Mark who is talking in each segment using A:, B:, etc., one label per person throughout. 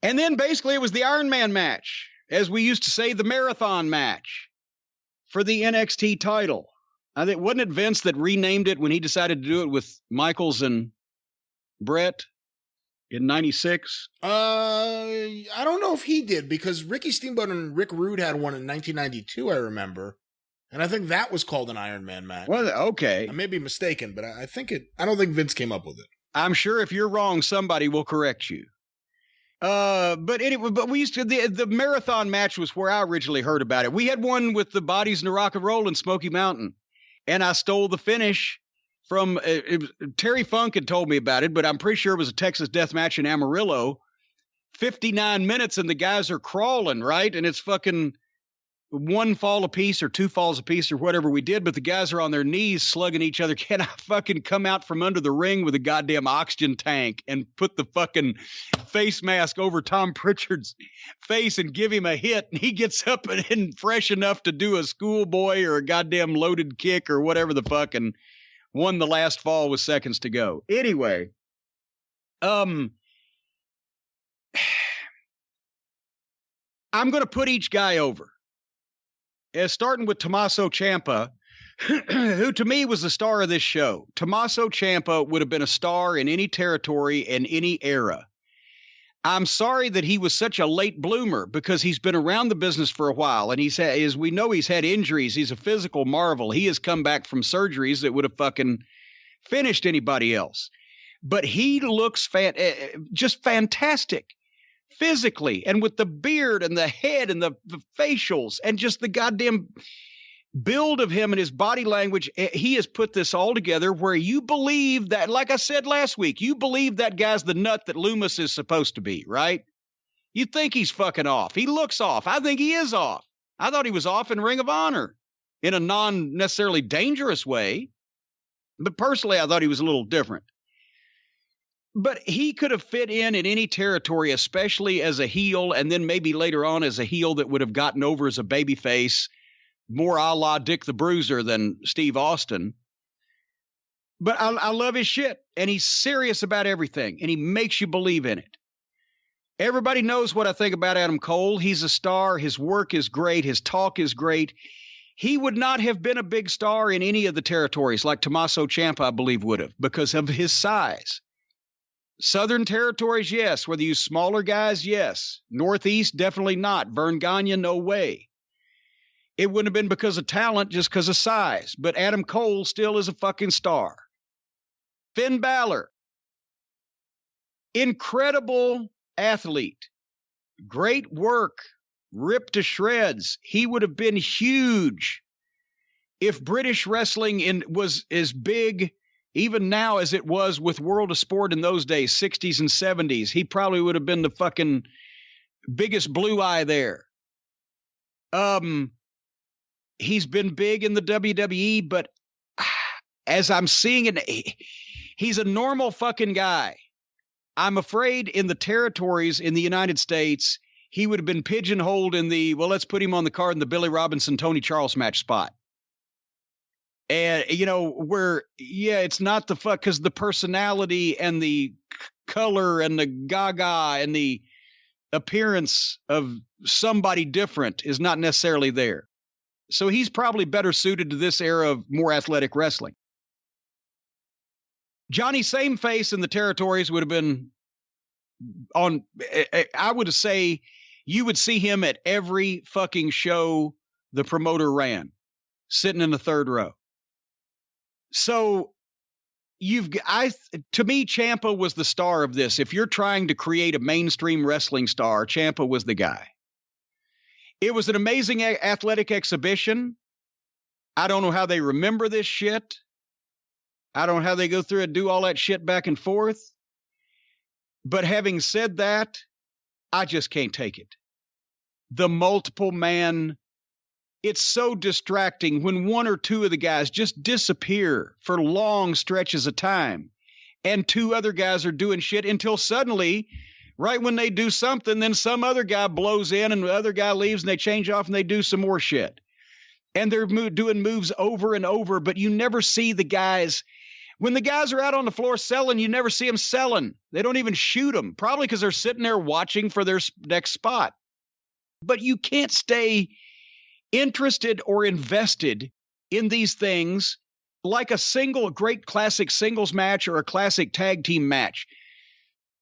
A: And then basically it was the Iron Man match, as we used to say, the marathon match for the NXT title. I think, wasn't it Vince that renamed it when he decided to do it with Michaels and Brett in 96?
B: I don't know if he did, because Ricky Steamboat and Rick Rude had one in 1992, I remember. And I think that was called an Iron Man match.
A: Well, okay.
B: I may be mistaken, but I don't think Vince came up with it.
A: I'm sure if you're wrong, somebody will correct you. But anyway, we used to, the marathon match was where I originally heard about it. We had one with the Bodies in the Rock and Roll in Smoky Mountain, and I stole the finish from Terry Funk had told me about it, but I'm pretty sure it was a Texas death match in Amarillo. 59 minutes and the guys are crawling, right? And it's fucking one fall apiece or two falls apiece or whatever we did, but the guys are on their knees slugging each other. Can I fucking come out from under the ring with a goddamn oxygen tank and put the fucking face mask over Tom Pritchard's face and give him a hit, and he gets up and fresh enough to do a schoolboy or a goddamn loaded kick or whatever the fuck, and won the last fall with seconds to go. Anyway, I'm going to put each guy over. Starting with Tommaso Ciampa, who to me was the star of this show. Tommaso Ciampa would have been a star in any territory in any era. I'm sorry that he was such a late bloomer, because he's been around the business for a while, and as we know, he's had injuries. He's a physical marvel. He has come back from surgeries that would have fucking finished anybody else. But he looks just fantastic. Physically, and with the beard and the head and the facials and just the goddamn build of him and his body language, he has put this all together where you believe that, like I said last week, you believe that guy's the nut that Loomis is supposed to be, right? You think he's fucking off. He looks off. I think he is off. I thought he was off in Ring of Honor in a non-necessarily dangerous way, but personally, I thought he was a little different. But he could have fit in any territory, especially as a heel, and then maybe later on as a heel that would have gotten over as a babyface, more a la Dick the Bruiser than Steve Austin. But I love his shit, and he's serious about everything, and he makes you believe in it. Everybody knows what I think about Adam Cole. He's a star. His work is great. His talk is great. He would not have been a big star in any of the territories like Tommaso Ciampa, I believe, would have, because of his size. Southern territories, yes. Whether you smaller guys, yes. Northeast, definitely not. Vern Gagne, no way. It wouldn't have been because of talent, just because of size. But Adam Cole still is a fucking star. Finn Balor, incredible athlete. Great work. Ripped to shreds. He would have been huge if British wrestling was as big even now as it was with World of Sport in those days, 60s and 70s. He probably would have been the fucking biggest blue eye there. He's been big in the WWE, but as I'm seeing it, he's a normal fucking guy. I'm afraid in the territories in the United States, he would have been pigeonholed in let's put him on the card in the Billy Robinson, Tony Charles match spot. And, it's not the fuck, because the personality and the color and the gaga and the appearance of somebody different is not necessarily there. So he's probably better suited to this era of more athletic wrestling. Johnny Sameface in the territories would have been on, I would say you would see him at every fucking show the promoter ran, sitting in the third row. So to me, Ciampa was the star of this. If you're trying to create a mainstream wrestling star, Ciampa was the guy. It was an amazing athletic exhibition. I don't know how they remember this shit. I don't know how they go through and do all that shit back and forth. But having said that, I just can't take it. The multiple man, it's so distracting when one or two of the guys just disappear for long stretches of time and two other guys are doing shit until suddenly, right when they do something, then some other guy blows in and the other guy leaves and they change off and they do some more shit. And they're doing moves over and over, but you never see the guys. When the guys are out on the floor selling, you never see them selling. They don't even shoot them, probably because they're sitting there watching for their next spot. But you can't stay interested or invested in these things like a great classic singles match or a classic tag team match.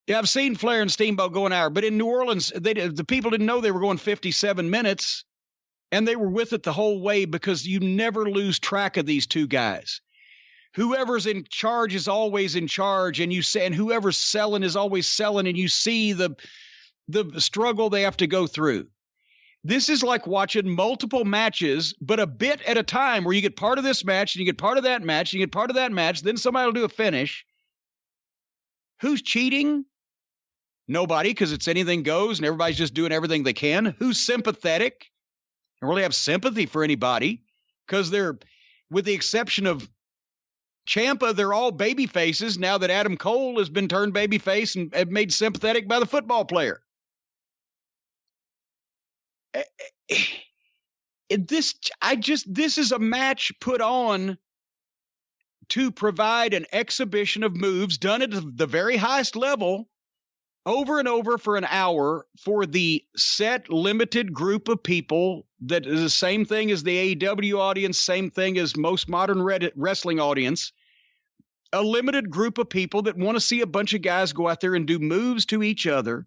A: Yeah, I've seen Flair and Steamboat go an hour, but in New Orleans, the people didn't know they were going 57 minutes, and they were with it the whole way because you never lose track of these two guys. Whoever's in charge is always in charge, and whoever's selling is always selling, and you see the struggle they have to go through. This is like watching multiple matches, but a bit at a time, where you get part of this match, and you get part of that match, and you get part of that match, then somebody will do a finish. Who's cheating? Nobody, because it's anything goes, and everybody's just doing everything they can. Who's sympathetic? I don't really have sympathy for anybody, because they're, with the exception of Ciampa, they're all baby faces now that Adam Cole has been turned babyface and made sympathetic by the football player. This is a match put on to provide an exhibition of moves done at the very highest level over and over for an hour for the set limited group of people that is the same thing as the AEW audience, same thing as most modern wrestling audience, a limited group of people that want to see a bunch of guys go out there and do moves to each other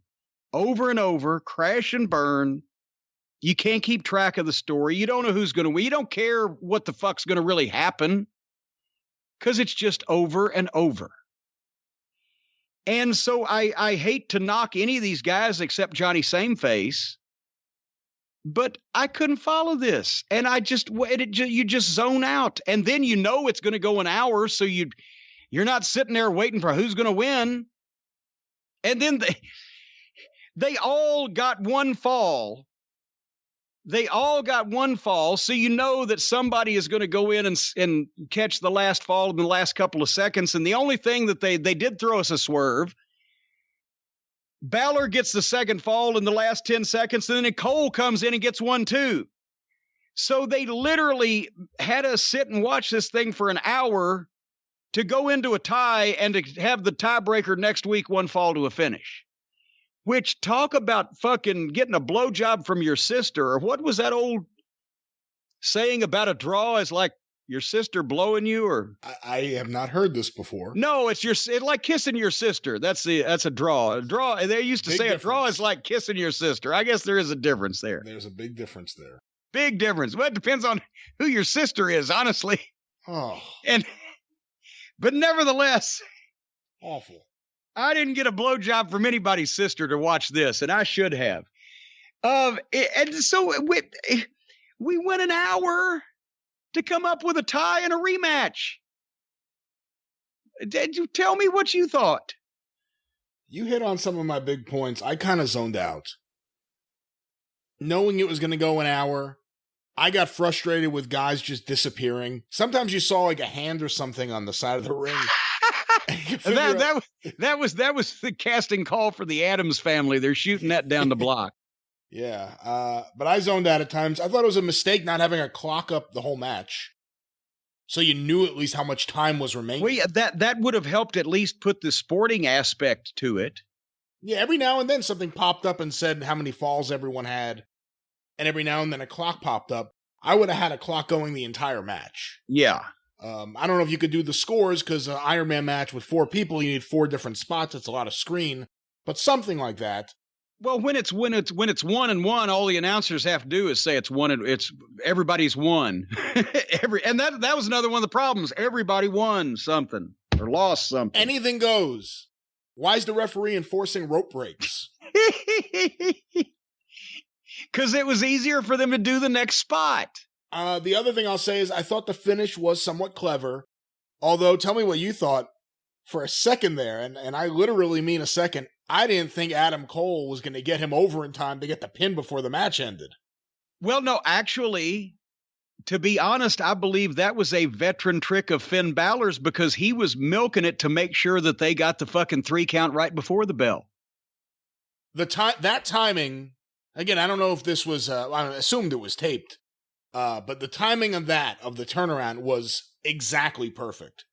A: over and over, crash and burn. You can't keep track of the story. You don't know who's going to win. You don't care what the fuck's going to really happen because it's just over and over. And so I hate to knock any of these guys except Johnny Sameface, but I couldn't follow this. And you just zone out. And then you know it's going to go an hour, so you're not sitting there waiting for who's going to win. And then they all got one fall. So you know that somebody is going to go in and catch the last fall in the last couple of seconds. And the only thing that they did throw us a swerve. Balor gets the second fall in the last 10 seconds, and then Cole comes in and gets one too. So they literally had us sit and watch this thing for an hour to go into a tie and to have the tiebreaker next week, one fall to a finish. Which, talk about fucking getting a blowjob from your sister. Or what was that old saying about a draw? Is like your sister blowing you? Or
B: I have not heard this before.
A: No, it's like kissing your sister. That's a draw. A draw. They used to say a draw is like kissing your sister. I guess there is a difference there.
B: There's a big difference there.
A: Big difference. Well, it depends on who your sister is, honestly.
B: Oh.
A: But nevertheless,
B: awful.
A: I didn't get a blowjob from anybody's sister to watch this, and I should have. And so we went an hour to come up with a tie and a rematch. Did you tell me what you thought?
B: You hit on some of my big points. I kind of zoned out. Knowing it was going to go an hour, I got frustrated with guys just disappearing. Sometimes you saw like a hand or something on the side of the ring.
A: That was the casting call for the Addams Family. They're shooting that down the block.
B: Yeah, but I zoned out at times. I thought it was a mistake not having a clock up the whole match, so you knew at least how much time was remaining.
A: Well, yeah, that would have helped at least put the sporting aspect to it.
B: Yeah, every now and then something popped up and said how many falls everyone had, and every now and then a clock popped up. I would have had a clock going the entire match.
A: Yeah.
B: I don't know if you could do the scores because an Iron Man match with 4 people, you need 4 different spots. It's a lot of screen, but something like that.
A: Well, when it's 1-1, all the announcers have to do is say it's one. It's everybody's won. And that was another one of the problems. Everybody won something or lost something.
B: Anything goes. Why is the referee enforcing rope breaks?
A: Because it was easier for them to do the next spot.
B: The other thing I'll say is I thought the finish was somewhat clever. Although, tell me what you thought for a second there, and I literally mean a second, I didn't think Adam Cole was going to get him over in time to get the pin before the match ended.
A: Well, no, actually, to be honest, I believe that was a veteran trick of Finn Balor's because he was milking it to make sure that they got the fucking 3 count right before the bell.
B: That timing, again, I don't know if this was, I assumed it was taped. But the timing of the turnaround was exactly perfect.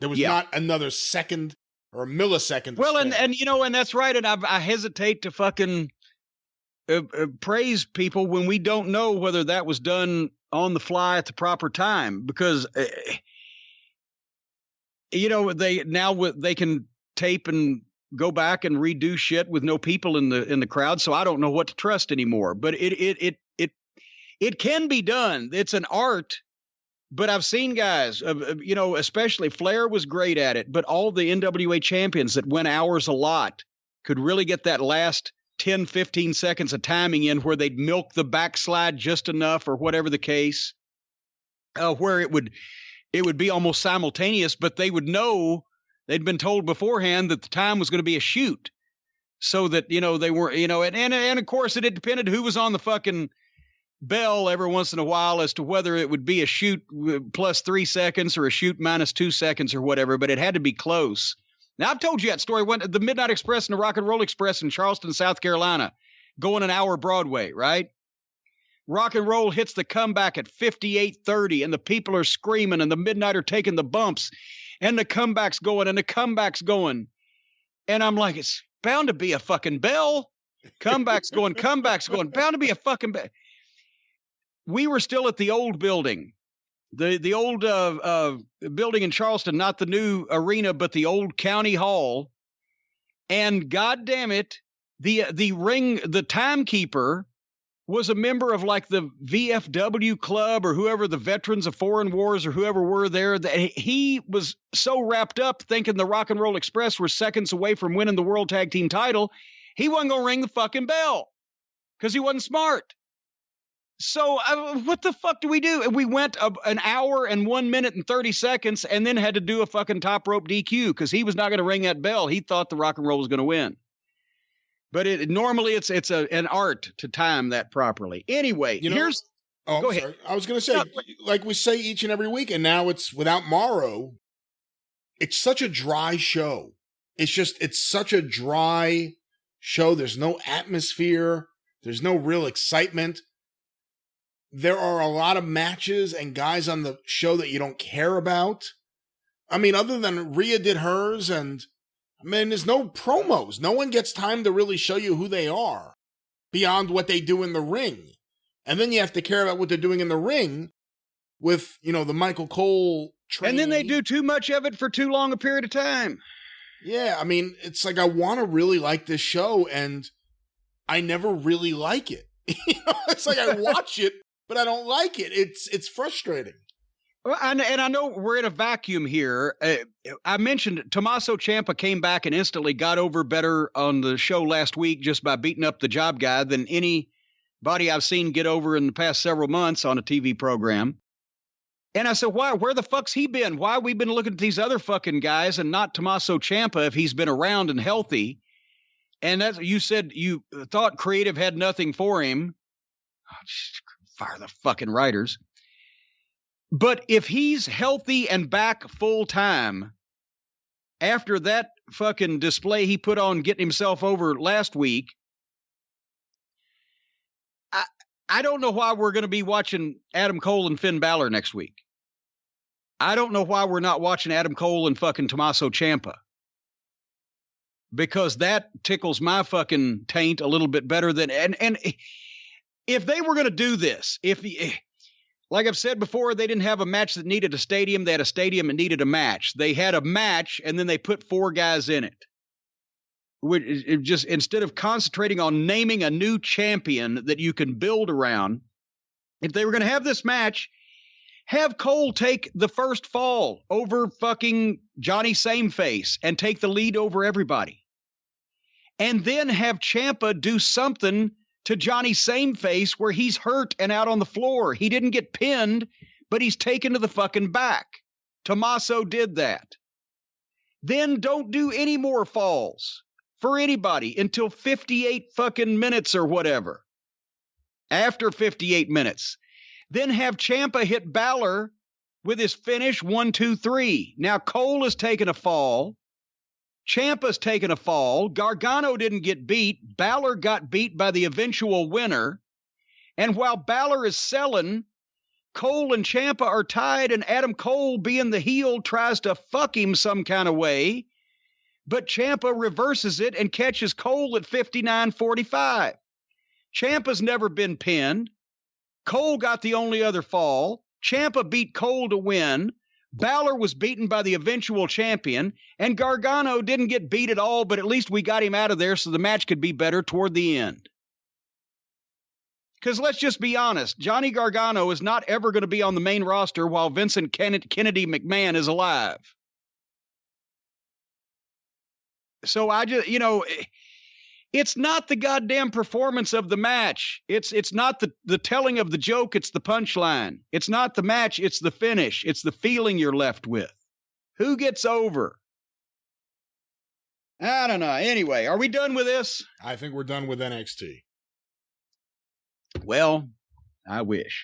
B: There was not another second or a millisecond.
A: Well, and that's right. And I hesitate to fucking praise people when we don't know whether that was done on the fly at the proper time, because they can tape and go back and redo shit with no people in the crowd. So I don't know what to trust anymore, but it can be done. It's an art, but I've seen guys, especially Flair was great at it, but all the NWA champions that went hours a lot could really get that last 10, 15 seconds of timing in where they'd milk the backslide just enough or whatever the case, where it would be almost simultaneous, but they would know they'd been told beforehand that the time was going to be a shoot, so that, they weren't, and of course it depended who was on the fucking bell every once in a while as to whether it would be a shoot plus 3 seconds or a shoot minus 2 seconds or whatever, but it had to be close. Now, I've told you that story. When the Midnight Express and the Rock and Roll Express in Charleston, South Carolina, going an hour Broadway, right? Rock and Roll hits the comeback at 58:30, and the people are screaming, and the Midnight are taking the bumps, and the comeback's going, And I'm like, it's bound to be a fucking bell. Comeback's going, bound to be a fucking bell. We were still at the old building. The old building in Charleston, not the new arena, but the old county hall. And God damn it, the timekeeper was a member of like the VFW club or whoever, the Veterans of Foreign Wars or whoever were there, that he was so wrapped up thinking the Rock and Roll Express were seconds away from winning the World Tag Team title, he wasn't going to ring the fucking bell because he wasn't smart. So what the fuck do we do? And we went an hour and 1 minute and 30 seconds and then had to do a fucking top rope DQ because he was not going to ring that bell. He thought the Rock and Roll was going to win. But normally it's an art to time that properly. Anyway, go ahead.
B: Sorry. I was going to say, like we say each and every week, and now it's without Morrow, it's such a dry show. It's such a dry show. There's no atmosphere. There's no real excitement. There are a lot of matches and guys on the show that you don't care about. I mean, other than Rhea did hers, and there's no promos. No one gets time to really show you who they are beyond what they do in the ring. And then you have to care about what they're doing in the ring with, the Michael Cole trainee.
A: And then they do too much of it for too long a period of time.
B: Yeah, it's like I want to really like this show, and I never really like it. It's like I watch it, but I don't like it. It's frustrating.
A: Well, and I know we're in a vacuum here. I mentioned Tommaso Ciampa came back and instantly got over better on the show last week just by beating up the job guy than anybody I've seen get over in the past several months on a TV program. And I said, why? Where the fuck's he been? Why have we been looking at these other fucking guys and not Tommaso Ciampa if he's been around and healthy? And that's, you said you thought creative had nothing for him. Oh, fire the fucking writers. But if he's healthy and back full time after that fucking display he put on getting himself over last week, I don't know why we're going to be watching Adam Cole and Finn Balor next week. I don't know why we're not watching Adam Cole and fucking Tommaso Ciampa. Because that tickles my fucking taint a little bit better than, and if they were going to do this, like I've said before, they didn't have a match that needed a stadium. They had a stadium and needed a match. They had a match and then they put 4 guys in it. It just, instead of concentrating on naming a new champion that you can build around, if they were going to have this match, have Cole take the first fall over fucking Johnny Sameface and take the lead over everybody. And then have Ciampa do something to Johnny Sameface where he's hurt and out on the floor. He didn't get pinned, but he's taken to the fucking back. Tommaso did that. Then don't do any more falls for anybody until 58 fucking minutes or whatever. After 58 minutes. Then have Ciampa hit Balor with his finish 1, 2, 3. Now Cole has taken a fall. Ciampa's taken a fall. Gargano didn't get beat. Balor got beat by the eventual winner. And while Balor is selling, Cole and Ciampa are tied, and Adam Cole, being the heel, tries to fuck him some kind of way, but Ciampa reverses it and catches Cole at 59.45. Ciampa's never been pinned. Cole got the only other fall. Ciampa beat Cole to win. Balor was beaten by the eventual champion, and Gargano didn't get beat at all, but at least we got him out of there so the match could be better toward the end. Because let's just be honest, Johnny Gargano is not ever going to be on the main roster while Vincent Kennedy McMahon is alive. So I just, it's not the goddamn performance of the match. It's not the telling of the joke. It's the punchline. It's not the match. It's the finish. It's the feeling you're left with. Who gets over? I don't know. Anyway, are we done with this?
B: I think we're done with NXT.
A: Well, I wish.